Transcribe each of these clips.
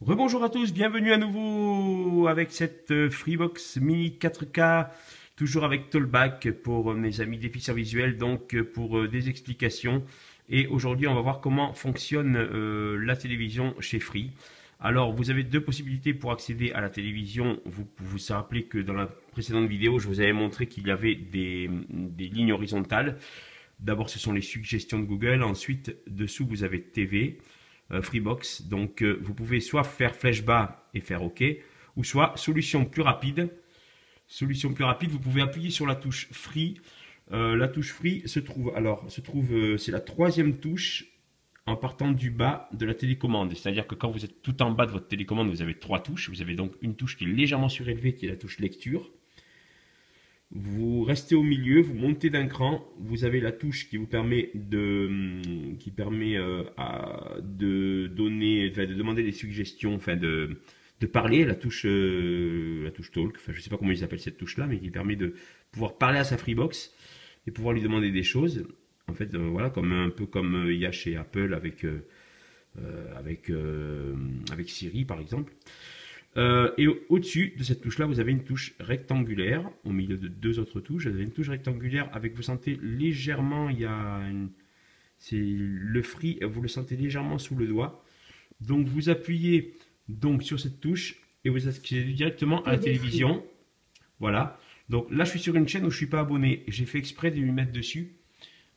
Rebonjour à tous, bienvenue à nouveau avec cette Freebox Mini 4K, toujours avec Tollback pour mes amis déficients visuels, donc pour des explications. Et aujourd'hui, on va voir comment fonctionne la télévision chez Free. Alors, vous avez deux possibilités pour accéder à la télévision. Vous vous rappelez que dans la précédente vidéo, je vous avais montré qu'il y avait des lignes horizontales. D'abord, ce sont les suggestions de Google. Ensuite, dessous, vous avez TV. Freebox, donc vous pouvez soit faire flèche bas et faire OK, ou soit solution plus rapide. Solution plus rapide, vous pouvez appuyer sur la touche Free. La touche Free se trouve, c'est la troisième touche en partant du bas de la télécommande. C'est-à-dire que quand vous êtes tout en bas de votre télécommande, vous avez trois touches. Vous avez donc une touche qui est légèrement surélevée, qui est la touche lecture. Vous restez au milieu, vous montez d'un cran, vous avez la touche qui vous permet de demander des suggestions, enfin de parler, la touche talk, enfin je sais pas comment ils appellent cette touche là, mais qui permet de pouvoir parler à sa Freebox et pouvoir lui demander des choses. En fait, voilà, un peu comme il y a chez Apple avec Siri par exemple. Et au-dessus de cette touche-là, vous avez une touche rectangulaire, au milieu de deux autres touches. Vous avez une touche rectangulaire avec, vous sentez légèrement, c'est le Free, vous le sentez légèrement sous le doigt. Donc vous appuyez donc sur cette touche et vous accédez directement à la télévision. Voilà. Donc là, je suis sur une chaîne où je ne suis pas abonné. J'ai fait exprès de lui mettre dessus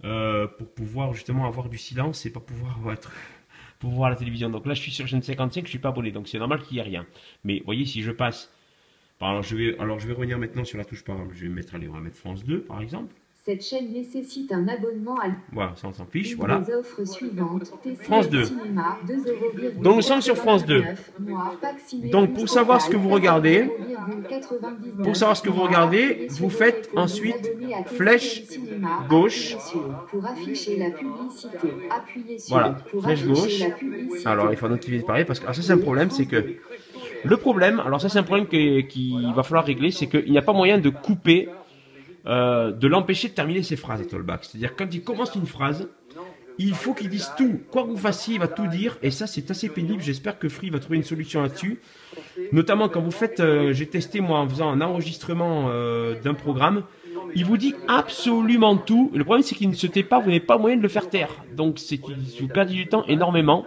pour pouvoir justement avoir du silence et pas pouvoir pour voir la télévision. Donc là, je suis sur chaîne 55, je suis pas abonné, donc c'est normal qu'il n'y ait rien. Mais vous voyez, si je passe, alors je vais revenir maintenant sur la touche, par exemple, je vais mettre, allez, on va mettre France 2, par exemple. Cette chaîne nécessite un abonnement à... Voilà, ça on s'en fiche, voilà. Les offres suivantes. France 2. Cinéma, 2 €, donc nous sommes sur France 2. Donc pour savoir ce que vous regardez, vous faites ensuite flèche gauche. Pour afficher la publicité, appuyez sur. Voilà, flèche gauche. Alors il faut notifier pareil parce que alors ça c'est un problème, c'est que le problème, alors ça c'est un problème qu'il va falloir régler, c'est qu'il n'y a pas moyen de couper. De l'empêcher de terminer ses phrases, Tollback. C'est-à-dire quand il commence une phrase, il faut qu'il dise tout. Quoi que vous fassiez, il va tout dire. Et ça, c'est assez pénible. J'espère que Free va trouver une solution là-dessus. Notamment quand vous faites, j'ai testé moi en faisant un enregistrement d'un programme. Il vous dit absolument tout. Le problème, c'est qu'il ne se tait pas. Vous n'avez pas moyen de le faire taire. Donc, vous perdez du temps énormément.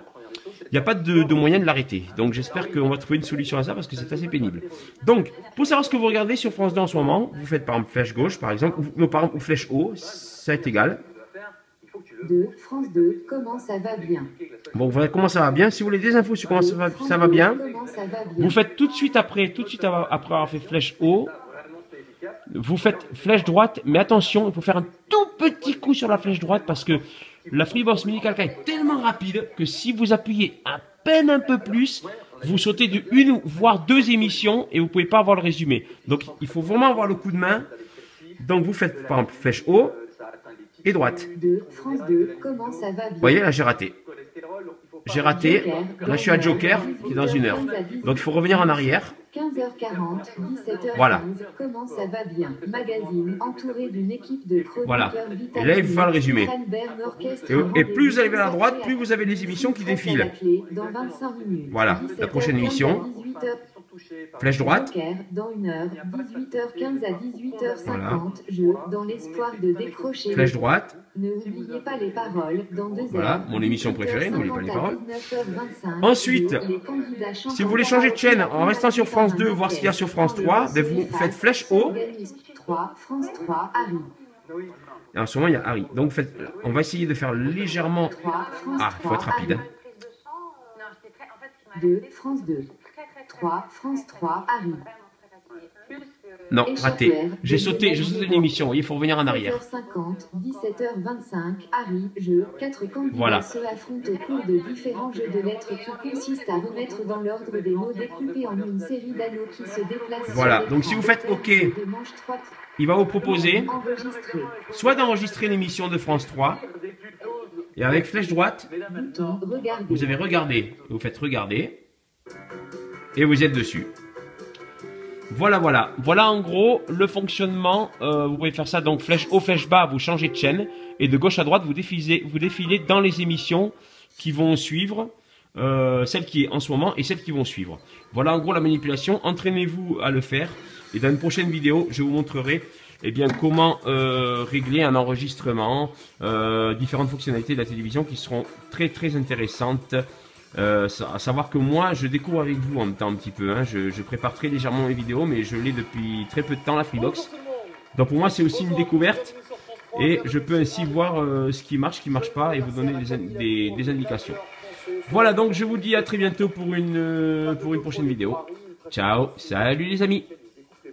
Il n'y a pas de moyen de l'arrêter. Donc j'espère qu'on va trouver une solution à ça parce que c'est assez pénible. Donc, pour savoir ce que vous regardez sur France 2 en ce moment, vous faites par exemple flèche gauche par exemple, ou flèche haut, ça est égal. France 2, comment ça va bien. Bon, voilà comment ça va bien. Si vous voulez des infos sur comment ça va bien, vous faites tout de suite après avoir fait flèche haut, vous faites flèche droite, mais attention, il faut faire un tout petit coup sur la flèche droite parce que la Freebox Mini 4K est tellement rapide que si vous appuyez à peine un peu plus, vous sautez de une voire deux émissions et vous ne pouvez pas avoir le résumé. Donc il faut vraiment avoir le coup de main. Donc vous faites par exemple flèche haut et droite. France 2, comment ça va bien. Vous voyez là j'ai raté. J'ai raté. Là je suis à Joker qui est dans une heure. Donc il faut revenir en arrière. 15h40, 17h15, voilà. Comment ça va bien. Magazine entouré d'une équipe de chroniqueurs. Voilà. Et là, il faut faire le résumé. Et plus vous allez vers la droite, plus vous avez les émissions qui défilent. Voilà, la prochaine émission. Flèche droite. Dans 1 heure, 18h15 à 18h50, voilà. Jeu dans l'espoir de décrocher. Flèche droite. Ne oubliez pas les paroles dans 2 heures. Voilà, mon émission préférée, n'oubliez pas les paroles. Ensuite, si vous voulez changer de chaîne en restant sur France 2, voir ce qu'il y a sur France 3, ben vous faites flèche haut. France 3, Harry. Et en ce moment, il y a Harry. Donc, on va essayer de faire légèrement. Ah, il faut être rapide. 2, France 2. 3, France 3, Harry. Non, raté. J'ai sauté l'émission, il faut revenir en arrière. 17h50, 17h25, Harry, jeu, 4 candidats se affrontent au cours de différents jeux de lettres qui consistent à remettre dans l'ordre des mots découpés en une série d'anneaux qui se déplacent. Voilà, donc si vous faites OK, il va vous proposer soit d'enregistrer l'émission de France 3, et avec flèche droite, vous avez regardé, vous faites regarder, et vous êtes dessus. Voilà en gros le fonctionnement. Vous pouvez faire ça donc flèche haut, flèche bas, vous changez de chaîne et de gauche à droite vous défilez dans les émissions qui vont suivre celle qui est en ce moment et celles qui vont suivre. Voilà en gros la manipulation. Entraînez-vous à le faire. Et dans une prochaine vidéo, je vous montrerai eh bien, comment régler un enregistrement, différentes fonctionnalités de la télévision qui seront très très intéressantes. À savoir que moi, je découvre avec vous en même temps un petit peu. Hein. Je prépare très légèrement mes vidéos, mais je l'ai depuis très peu de temps, la Freebox. Donc pour moi, c'est aussi une découverte. Et je peux ainsi voir ce qui marche pas et vous donner des indications. Voilà, donc je vous dis à très bientôt pour une prochaine vidéo. Ciao, salut les amis!